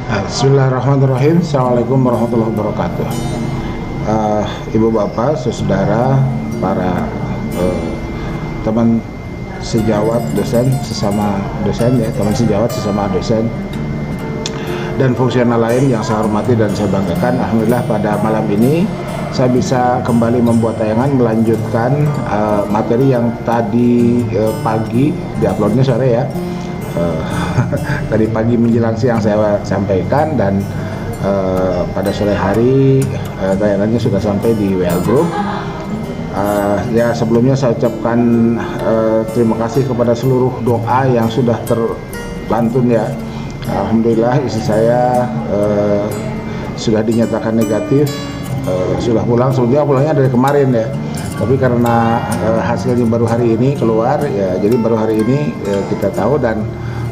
Bismillahirrahmanirrahim. Assalamualaikum warahmatullahi wabarakatuh. Ibu bapak, saudara, para teman sejawat dosen, sesama dosen ya, teman sejawat sesama dosen dan fungsional lain yang saya hormati dan saya banggakan. Alhamdulillah pada malam ini saya bisa kembali membuat tayangan melanjutkan materi yang tadi pagi diuploadnya sore ya. Tadi pagi menjelang siang saya sampaikan, dan pada sore hari tayangannya sudah sampai di WA Group. Ya sebelumnya saya ucapkan terima kasih kepada seluruh doa yang sudah terlantun ya. Alhamdulillah istri saya sudah dinyatakan negatif, sudah pulang. Sebelumnya pulangnya dari kemarin ya, tapi karena hasilnya baru hari ini keluar ya, jadi baru hari ini kita tahu, dan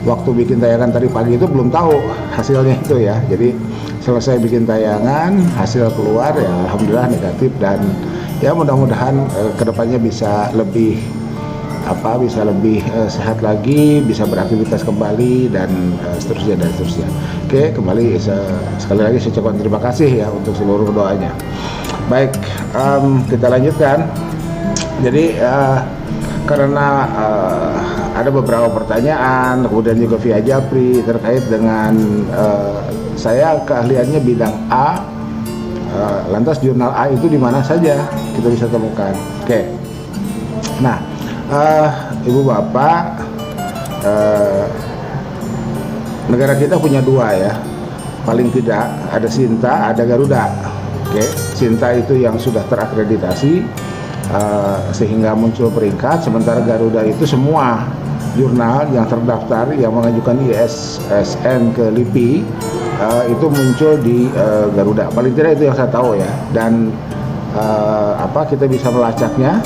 waktu bikin tayangan tadi pagi itu belum tahu hasilnya itu ya. Jadi selesai bikin tayangan, hasil keluar ya, alhamdulillah negatif, dan ya mudah-mudahan kedepannya bisa lebih sehat lagi, bisa beraktivitas kembali, dan seterusnya dan seterusnya. Oke, kembali sekali lagi saya ucapkan terima kasih ya untuk seluruh doanya. Baik, kita lanjutkan. Jadi karena ada beberapa pertanyaan, kemudian juga via Japri terkait dengan saya keahliannya bidang A, lantas jurnal A itu di mana saja kita bisa temukan. Oke, nah ibu bapak, negara kita punya dua ya, paling tidak ada Sinta, ada Garuda. Oke, Sinta itu yang sudah terakreditasi sehingga muncul peringkat, sementara Garuda itu semua jurnal yang terdaftar yang mengajukan ISSN ke LIPI itu muncul di Garuda. Paling tidak itu yang saya tahu ya, dan kita bisa melacaknya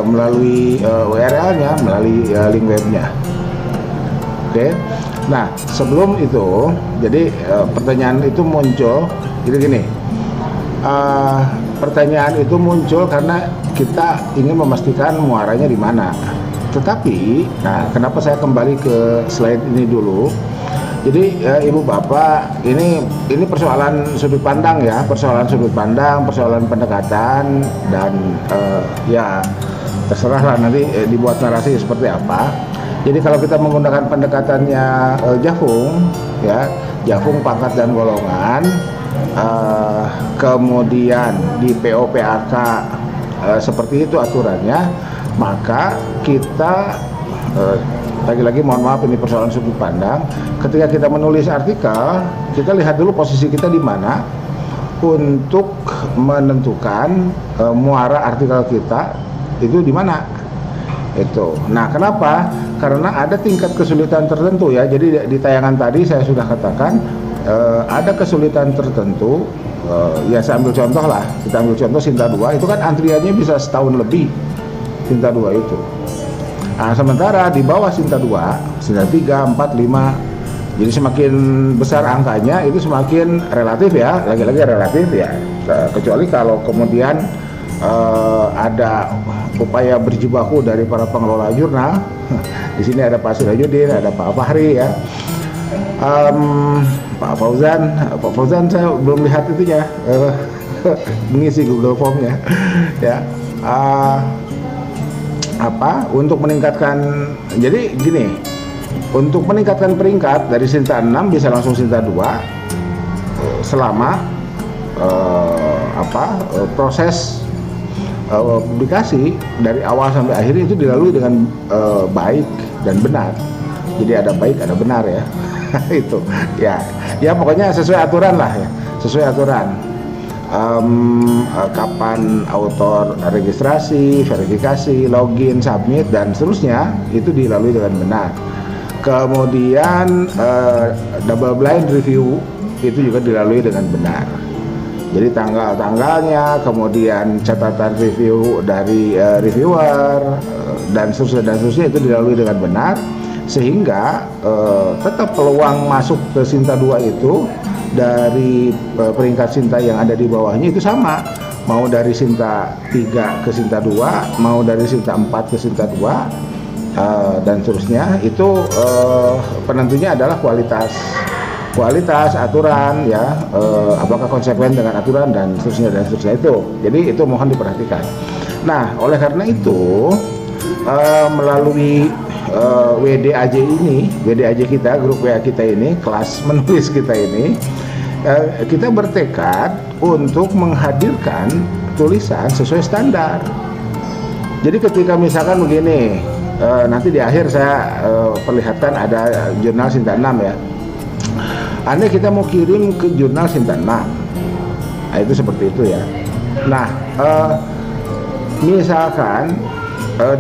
melalui URL-nya, melalui link webnya. Oke. Nah, sebelum itu, jadi pertanyaan itu muncul, jadi gini, pertanyaan itu muncul karena kita ingin memastikan muaranya di mana. Tetapi, nah, kenapa saya kembali ke slide ini dulu? Jadi ibu bapak, ini persoalan sudut pandang ya, persoalan sudut pandang, persoalan pendekatan, dan ya terserahlah nanti dibuat narasi seperti apa. Jadi kalau kita menggunakan pendekatannya Jafung ya, Jafung pangkat dan golongan, kemudian di POPAK seperti itu aturannya, maka kita lagi-lagi mohon maaf, ini persoalan sudut pandang. Ketika kita menulis artikel, kita lihat dulu posisi kita di mana untuk menentukan muara artikel kita itu di mana. Itu. Nah, kenapa? Karena ada tingkat kesulitan tertentu ya. Jadi di tayangan tadi saya sudah katakan ada kesulitan tertentu. Ya saya ambil contoh lah. Kita ambil contoh Sinta 2 itu kan antriannya bisa setahun lebih. Sinta 2 itu. Nah, sementara di bawah Sinta 2, Sinta 3, 4, 5, jadi semakin besar angkanya itu semakin relatif ya, lagi-lagi relatif ya. Kecuali kalau kemudian ada upaya berjibaku dari para pengelola jurnal. Di sini ada Pak Sirajudin, ada Pak Fahri ya, Pak Fauzan saya belum lihat itunya, mengisi Google Form-nya ya. Untuk meningkatkan, jadi gini, untuk meningkatkan peringkat dari Sinta 6 bisa langsung Sinta 2 selama proses publikasi dari awal sampai akhir itu dilalui dengan baik dan benar. Jadi ada baik ada benar ya. Itu ya pokoknya sesuai aturan lah ya, sesuai aturan. Kapan autor registrasi, verifikasi, login, submit, dan seterusnya itu dilalui dengan benar. Kemudian double blind review itu juga dilalui dengan benar. Jadi tanggal-tanggalnya, kemudian catatan review dari reviewer, dan seterusnya itu dilalui dengan benar, sehingga tetap peluang masuk ke Sinta 2 itu dari peringkat Sinta yang ada di bawahnya itu sama, mau dari Sinta 3 ke Sinta 2, mau dari Sinta 4 ke Sinta 2, dan seterusnya itu penentunya adalah kualitas aturan ya, apakah konsekuen dengan aturan dan seterusnya itu. Jadi itu mohon diperhatikan. Nah, oleh karena itu melalui WDAJ kita, grup WA kita ini, kelas menulis kita ini, kita bertekad untuk menghadirkan tulisan sesuai standar. Jadi ketika misalkan begini, nanti di akhir saya perlihatkan ada jurnal Sinta 6 ya. Andai kita mau kirim ke jurnal Sinta 6, nah itu seperti itu ya. Nah, misalkan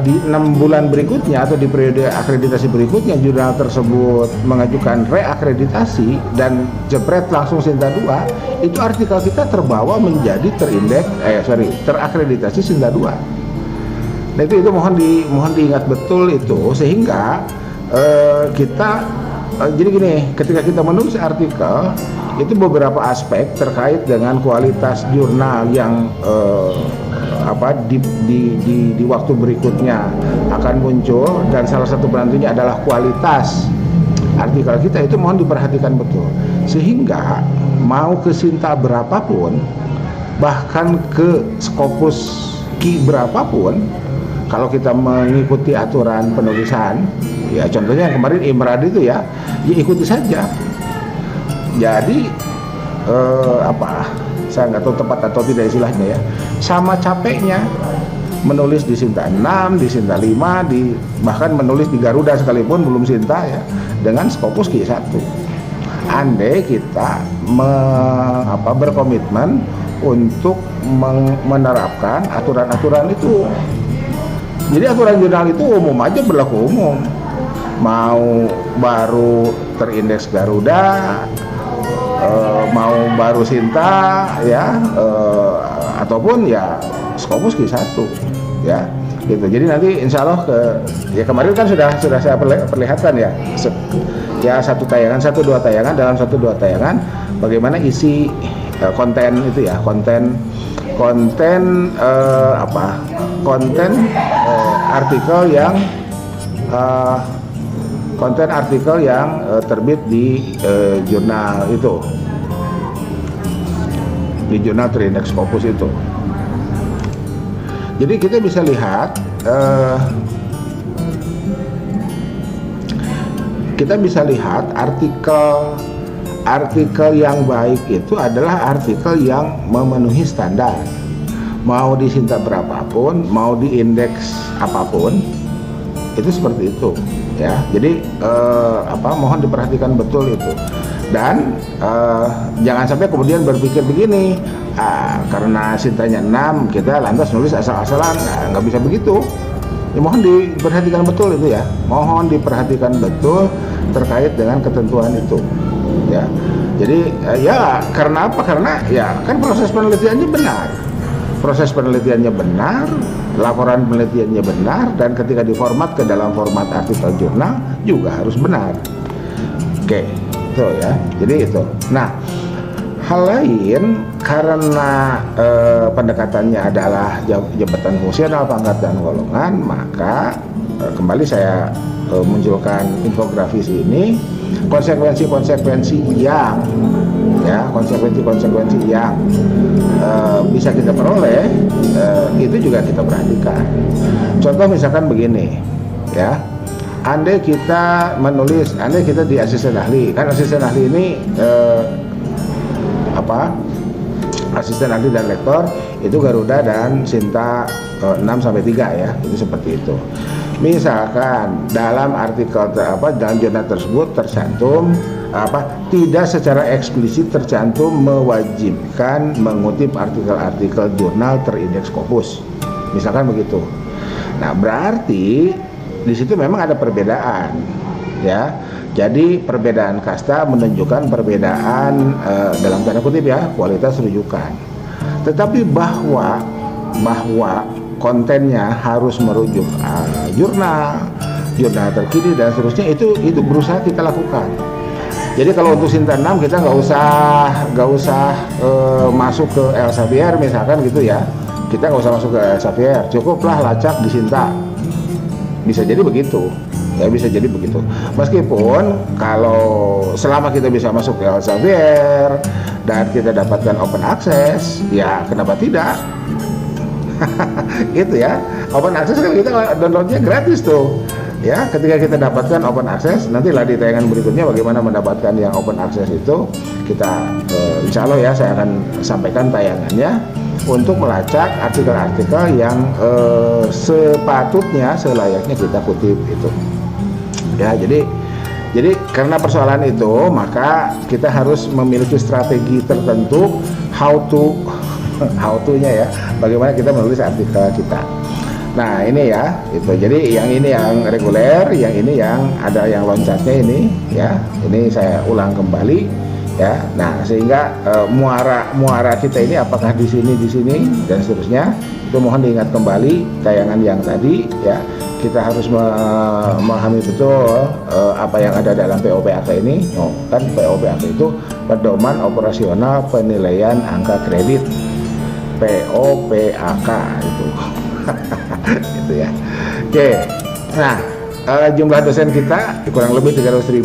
di 6 bulan berikutnya atau di periode akreditasi berikutnya jurnal tersebut mengajukan reakreditasi dan jepret langsung Sinta 2, itu artikel kita terbawa menjadi terakreditasi Sinta 2. Nah itu mohon diingat betul itu, sehingga kita jadi gini, ketika kita menulis artikel itu beberapa aspek terkait dengan kualitas jurnal yang di waktu berikutnya akan muncul, dan salah satu penentunya adalah kualitas artikel kita, itu mohon diperhatikan betul, sehingga mau ke Sinta berapapun, bahkan ke Scopus Ki berapapun, kalau kita mengikuti aturan penulisan ya, contohnya yang kemarin Imrad itu ya ikuti saja. Jadi saya nggak tahu tepat atau tidak istilahnya ya, sama capeknya menulis di Sinta 6, di Sinta 5, bahkan menulis di Garuda sekalipun belum Sinta ya, dengan Scopus Ki 1. Andai kita berkomitmen untuk menerapkan aturan-aturan itu. Jadi aturan jurnal itu umum aja, berlaku umum. Mau baru terindeks Garuda, mau baru Sinta ya, ataupun ya Scopus Ki 1 ya gitu. Jadi nanti insya Allah kemarin kan sudah saya perlihatkan ya, satu dua tayangan dalam satu dua tayangan bagaimana isi konten itu ya, konten artikel yang terbit di jurnal itu, di jurnal terindeks Scopus itu. Jadi kita bisa lihat artikel yang baik itu adalah artikel yang memenuhi standar, mau di Sinta berapapun, mau di indeks apapun, itu seperti itu ya. Jadi mohon diperhatikan betul itu, dan jangan sampai kemudian berpikir begini, karena Sintanya 6 kita lantas nulis asal-asalan, nggak bisa begitu ya. Mohon diperhatikan betul itu ya, mohon diperhatikan betul terkait dengan ketentuan itu ya. Jadi karena apa? Karena ya kan proses penelitiannya benar, laporan penelitiannya benar, dan ketika diformat ke dalam format artikel jurnal juga harus benar. Oke, itu ya. Jadi itu. Nah, hal lain karena pendekatannya adalah jabatan fungsional, pangkat dan golongan, maka kembali saya munculkan infografis ini, konsekuensi-konsekuensi yang bisa kita peroleh, itu juga kita perhatikan. Contoh misalkan begini ya, andai kita di asisten ahli, kan asisten ahli ini asisten ahli dan lektor itu Garuda dan Sinta 6-3 ya, itu seperti itu. Misalkan dalam artikel dalam jurnal tersebut tercantum tidak secara eksplisit tercantum mewajibkan mengutip artikel-artikel jurnal terindeks Scopus, misalkan begitu. Nah, berarti di situ memang ada perbedaan ya. Jadi perbedaan kasta menunjukkan perbedaan dalam tanda kutip ya, kualitas rujukan. Tetapi bahwa kontennya harus merujuk jurnal terkini dan seterusnya, itu berusaha kita lakukan. Jadi kalau untuk Sinta 6 kita nggak usah masuk ke Elsevier misalkan gitu ya, kita nggak usah masuk ke Elsevier, cukuplah lacak di Sinta Bisa jadi begitu. Ya, bisa jadi begitu. Meskipun kalau selama kita bisa masuk ke Elsevier dan kita dapatkan open access, ya kenapa tidak? Gitu ya. Open access kan kita downloadnya gratis tuh. Ya, ketika kita dapatkan open access, nantilah di tayangan berikutnya bagaimana mendapatkan yang open access itu, kita insya Allah ya saya akan sampaikan tayangannya untuk melacak artikel-artikel yang sepatutnya selayaknya kita kutip itu. Ya, jadi karena persoalan itu, maka kita harus memiliki strategi tertentu how to-nya ya, bagaimana kita menulis artikel kita. Nah, ini ya, itu. Jadi yang ini yang reguler, yang ini yang ada yang loncatnya ini ya. Ini saya ulang kembali ya. Nah, sehingga muara kita ini apakah di sini dan seterusnya, itu mohon diingat kembali tayangan yang tadi ya. Kita harus memahami betul apa yang ada dalam POPAK ini. Kan POPAK itu pedoman operasional penilaian angka kredit, POPAK itu. Gitu ya. Oke. Nah, jumlah dosen kita kurang lebih 300.000.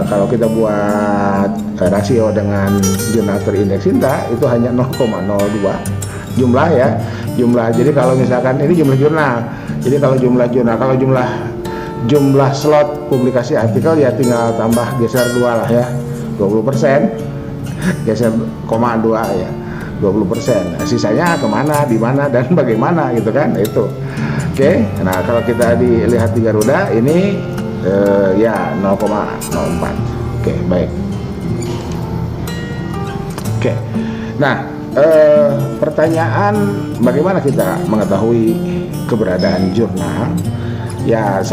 Kalau kita buat rasio dengan jurnal terindeks Sinta itu hanya 0,02 jumlah ya. Jadi kalau misalkan ini jumlah jurnal. Jadi kalau jumlah slot publikasi artikel ya tinggal tambah geser 2 lah ya. 20%. Geser 0,2 ya. 20%. Nah, sisanya kemana, di mana, dan bagaimana gitu kan, itu. Oke. Nah, kalau kita dilihat di Garuda ini ya 0,04. Oke, baik. Oke. Nah, pertanyaan bagaimana kita mengetahui keberadaan jurnal? Ya,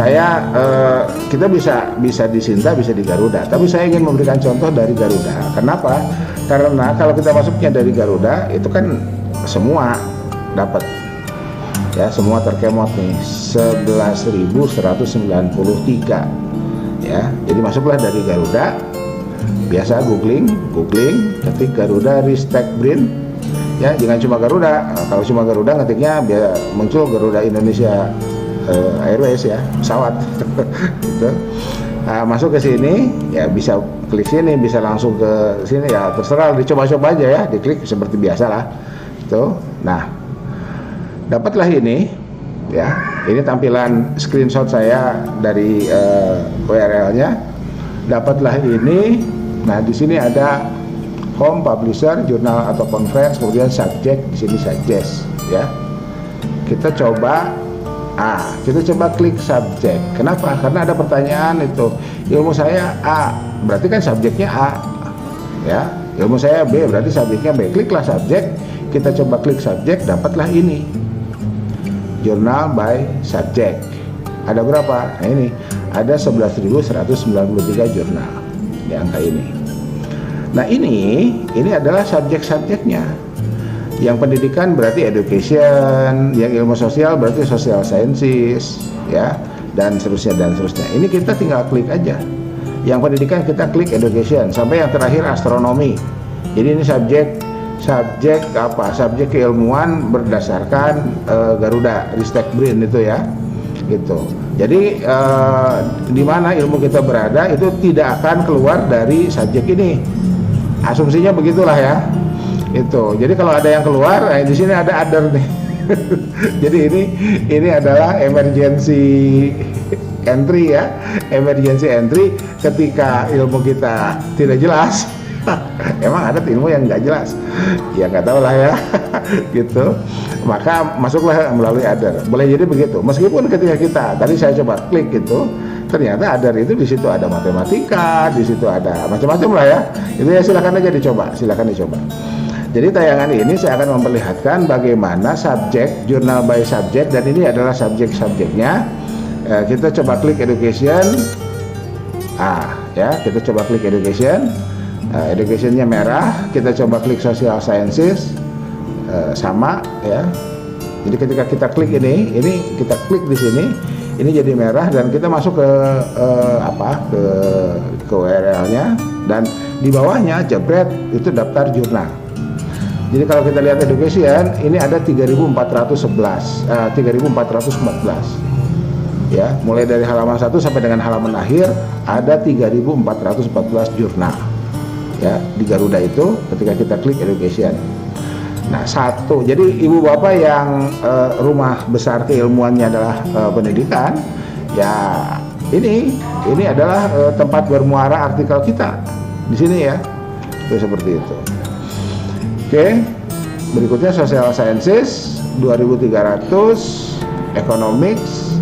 kita bisa di Sinta, bisa di Garuda. Tapi saya ingin memberikan contoh dari Garuda. Kenapa? Karena kalau kita masuknya dari Garuda, itu kan semua dapat. Ya, semua terkemot nih 11.193. Ya, jadi masuklah dari Garuda. Biasa googling, ketik Garuda Ristek Brin. Ya, jangan cuma Garuda. Kalau cuma Garuda ngetiknya muncul Garuda Indonesia Airways ya, pesawat. Gitu. Nah, masuk ke sini ya, bisa klik sini, bisa langsung ke sini ya, terserah, dicoba-coba aja ya, diklik seperti biasa lah. Itu. Nah, dapatlah ini ya. Ini tampilan screenshot saya dari URL-nya. Dapatlah ini. Nah, di sini ada home, publisher, jurnal atau conference, kemudian subject, di sini suggest ya. Kita coba klik subjek. Kenapa? Karena ada pertanyaan itu. Ilmu saya A, berarti kan subjeknya A. Ya, ilmu saya B, berarti subjeknya B. Kliklah subjek. Kita coba klik subjek, dapatlah ini. Journal by subject. Ada berapa? Nah, ini ada 11.193 jurnal di angka ini. Nah, ini adalah subjek-subjeknya. Yang pendidikan berarti education, yang ilmu sosial berarti social sciences, ya, dan seterusnya. Ini kita tinggal klik aja. Yang pendidikan kita klik education, sampai yang terakhir astronomi. Jadi ini subjek apa? Subjek keilmuan berdasarkan Garuda Ristek Brin itu ya, gitu. Jadi di mana ilmu kita berada itu tidak akan keluar dari subjek ini. Asumsinya begitulah ya. Itu. Jadi kalau ada yang keluar, di sini ada other nih. Jadi ini adalah emergency entry ya. Emergency entry ketika ilmu kita tidak jelas. Emang ada ilmu yang nggak jelas? Ya nggak tahu lah ya. Gitu. Maka masuklah melalui other. Boleh jadi begitu. Meskipun ketika kita tadi saya coba klik gitu, ternyata other itu di situ ada matematika, di situ ada macam-macam lah ya. Itu ya silakan aja dicoba, silakan dicoba. Jadi tayangan ini saya akan memperlihatkan bagaimana subjek, jurnal by subject, dan ini adalah subjek-subjeknya. Kita coba klik education. Ya, kita coba klik education. Educationnya merah. Kita coba klik social sciences. Sama ya. Jadi ketika kita klik ini kita klik di sini, ini jadi merah dan kita masuk ke ke URL-nya, dan di bawahnya jebret itu daftar jurnal. Jadi kalau kita lihat education, ini ada 3.414, 3.414. ya, mulai dari halaman 1 sampai dengan halaman akhir ada 3.414 jurnal ya di Garuda itu ketika kita klik education. Nah, satu, jadi ibu bapak yang rumah besar keilmuannya adalah pendidikan, ya ini adalah tempat bermuara artikel kita di sini ya, itu seperti itu. Oke, berikutnya social sciences 2.300, economics,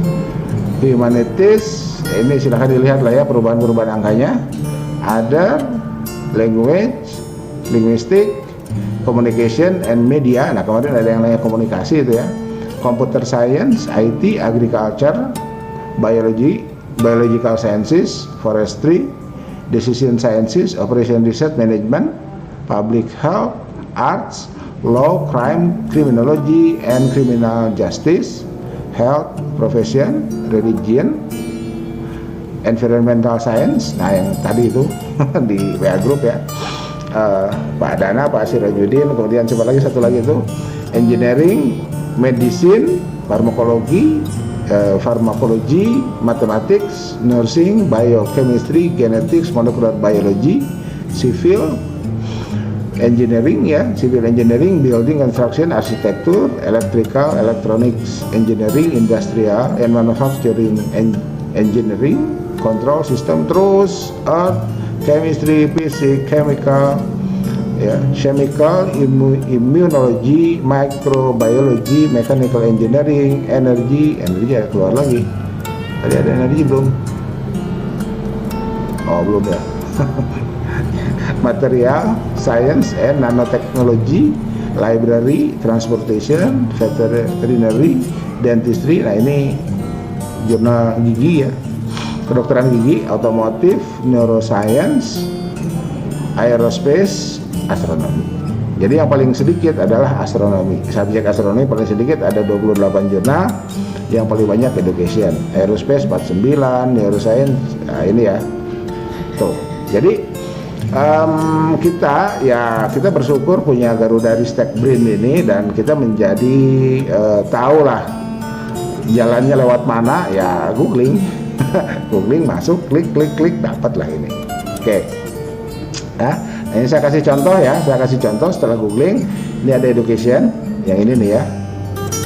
humanities, ini silahkan dilihat lah ya perubahan-perubahan angkanya. Ada language, linguistic, communication and media. Nah, kemarin ada yang nanya komunikasi itu ya. Computer science, IT, agriculture, biology, biological sciences, forestry, decision sciences, operation research management, public health, arts, law, crime, criminology and criminal justice, health, profession, religion, environmental science. Nah, yang tadi itu di WA group ya, Pak Dana, Pak Sirajudin, kemudian coba lagi satu lagi itu engineering, medicine, farmakologi, farmakologi, mathematics, nursing, biochemistry, genetics, molecular biology, civil engineering ya, civil engineering, building construction, arsitektur, electrical, electronics engineering, industrial and manufacturing engineering, control system, terus earth, chemistry, physics, chemical ya, chemical, immunology, microbiology, mechanical engineering, energy ya, keluar lagi. Tadi ada energi belum? Oh, belum ya. Material, science and nanotechnology, library, transportation, veterinary, dentistry. Nah, ini jurnal gigi ya, kedokteran gigi, otomotif, neuroscience, aerospace, astronomi. Jadi yang paling sedikit adalah astronomi. Subjek astronomi paling sedikit ada 28 jurnal, yang paling banyak education. Aerospace 49, neuroscience, nah ini ya. Tuh. Jadi kita bersyukur punya Garuda Ristek BRIN ini, dan kita menjadi tahulah jalannya lewat mana ya, googling. Googling, masuk, klik dapatlah ini. Oke. Nah, ini saya kasih contoh ya, setelah googling, ini ada education, yang ini nih ya,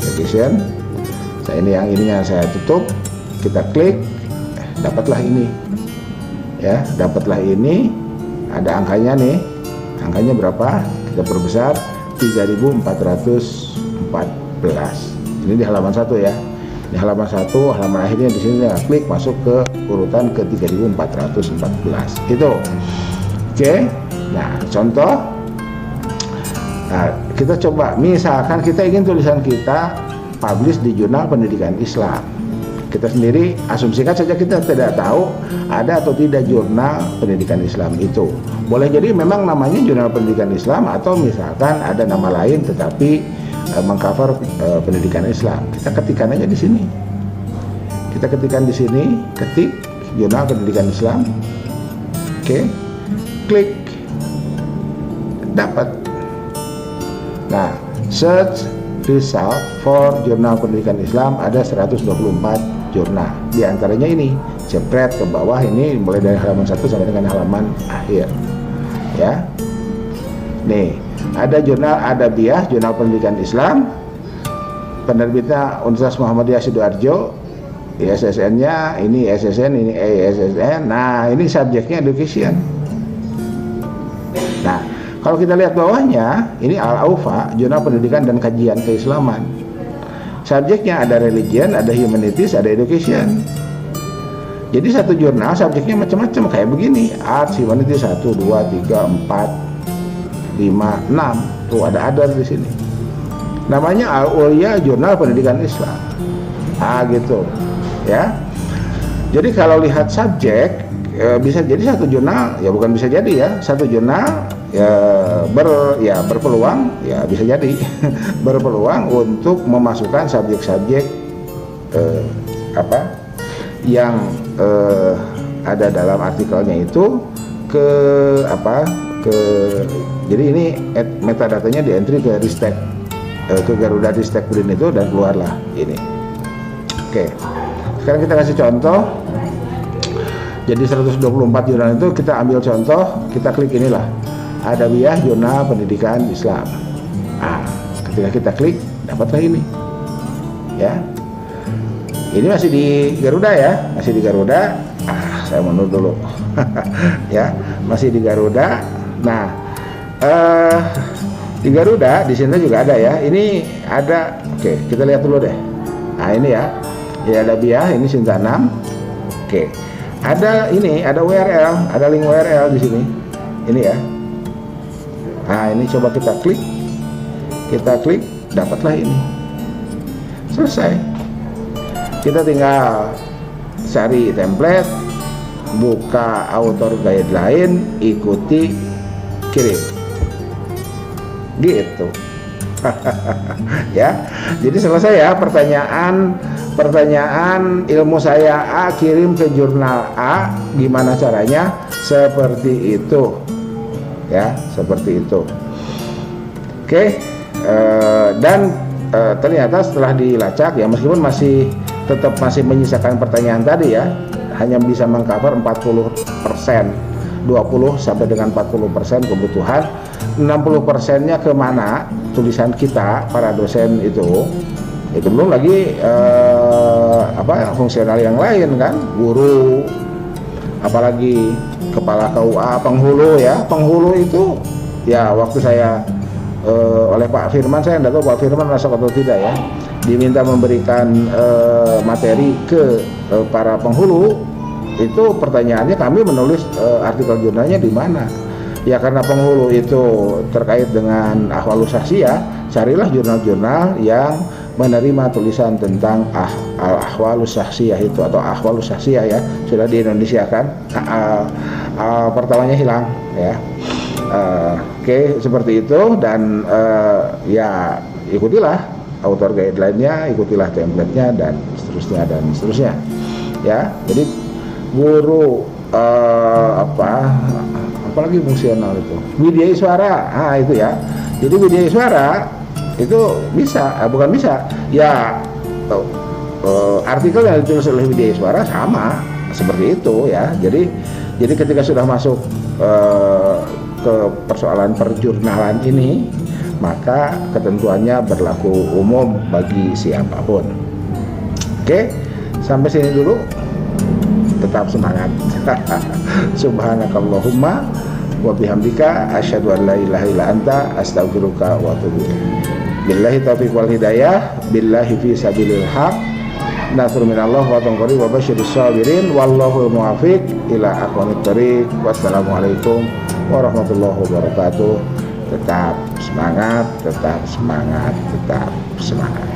education. Ini yang ininya saya tutup, kita klik, dapatlah ini, ya, dapatlah ini, ada angkanya nih, angkanya berapa? Kita perbesar 3.414. Ini di halaman 1 ya, di halaman 1, halaman akhirnya di sini ya, klik masuk ke urutan ke 3.414 itu. Oke. Nah, contoh, nah, kita coba, misalkan kita ingin tulisan kita publish di jurnal pendidikan Islam. Kita sendiri asumsikan saja kita tidak tahu ada atau tidak jurnal pendidikan Islam itu. Boleh jadi memang namanya jurnal pendidikan Islam, atau misalkan ada nama lain tetapi mengcover pendidikan Islam. Kita ketikkan aja di sini. Kita ketikkan di sini, ketik jurnal pendidikan Islam. Oke. Klik. Dapat. Nah, search result for jurnal pendidikan Islam ada 124 jurnal. Di antaranya ini, jepret ke bawah ini mulai dari halaman 1 sampai dengan halaman akhir. Ya. Nih, ada jurnal Adabiyah, jurnal pendidikan Islam. Penerbitnya Universitas Muhammadiyah Sidoarjo. ISSN-nya ini SSN, ini ESSN. Nah, ini subjeknya education. Nah, kalau kita lihat bawahnya, ini Al-Aufa, jurnal pendidikan dan kajian keislaman. Subjeknya ada religion, ada humanities, ada education. Jadi satu jurnal subjeknya macam-macam kayak begini. Arts, humanities 1, 2, 3, 4, 5, 6. Tuh ada adar di sini. Namanya Al-Ulya, jurnal pendidikan Islam. Ah gitu. Ya. Jadi kalau lihat subjek, bisa jadi satu jurnal, ya bukan bisa jadi ya, satu jurnal berpeluang, ya bisa jadi berpeluang untuk memasukkan subjek-subjek yang ada dalam artikelnya itu jadi ini metadatanya di entry ke Ristek, ke Garuda Ristek BRIN itu, dan keluarlah ini. Oke. sekarang kita kasih contoh. Jadi 124 jurnal itu kita ambil contoh, kita klik inilah Adawiyah Jurnal Pendidikan Islam. Ketika kita klik, dapatlah ini. Ya. Ini masih di Garuda ya, masih di Garuda. Saya mundur dulu. Ya, masih di Garuda. Nah, di Garuda di sini juga ada ya. Ini ada. Oke, kita lihat dulu deh. Nah, ini ya. Ya ada Adawiyah, ini Sintanam. Oke. Ada ini, ada URL, ada link URL di sini. Ini ya. Nah, ini coba kita klik. Kita klik, dapatlah ini. Selesai. Kita tinggal cari template, buka author guideline, ikuti, kirim. Gitu. Ya. Jadi selesai ya pertanyaan ilmu saya A, kirim ke jurnal A, gimana caranya? Seperti itu ya, seperti itu. Oke. Dan ternyata setelah dilacak ya, meskipun tetap masih menyisakan pertanyaan tadi ya, hanya bisa mengcover 40%, 20 sampai dengan 40% kebutuhan. 60%-nya kemana tulisan kita para dosen itu belum lagi fungsional yang lain kan, guru, apalagi kepala KUA, penghulu itu ya. Waktu saya oleh Pak Firman, saya tidak tahu Pak Firman masuk atau tidak ya, diminta memberikan materi ke para penghulu, itu pertanyaannya kami menulis artikel jurnalnya di mana ya, karena penghulu itu terkait dengan ahwalus syakhsiyah. Carilah jurnal-jurnal yang menerima tulisan tentang ahwalus syakhsiyah itu, atau ahwalus syakhsiyah ya, sudah di Indonesia kan. Pertamanya hilang ya. Oke, seperti itu. Dan ya iputilah author guideline-nya, ikutilah template-nya, dan seterusnya ya. Jadi guru apalagi fungsional itu Widya Iswara, itu ya. Jadi Widya Iswara itu bukan bisa ya, artikel yang ditulis oleh Widya Iswara sama seperti itu ya. Jadi ketika sudah masuk ke persoalan perjurnalan ini, maka ketentuannya berlaku umum bagi siapapun. Oke, sampai sini dulu. Tetap semangat. Subhanakallahumma wa bihamdika asyhadu an la ilaha illa anta astaghfiruka wa atubu ilaik. Billahi taufiq wal hidayah, billahi fi sabilil haq. Nasrun minallah wa tanquri wa basyiris sabirin, wallahu muwaffiq ila aqwamit thoriq. Wassalamualaikum warahmatullahi wabarakatuh. Tetap semangat, tetap semangat, tetap semangat.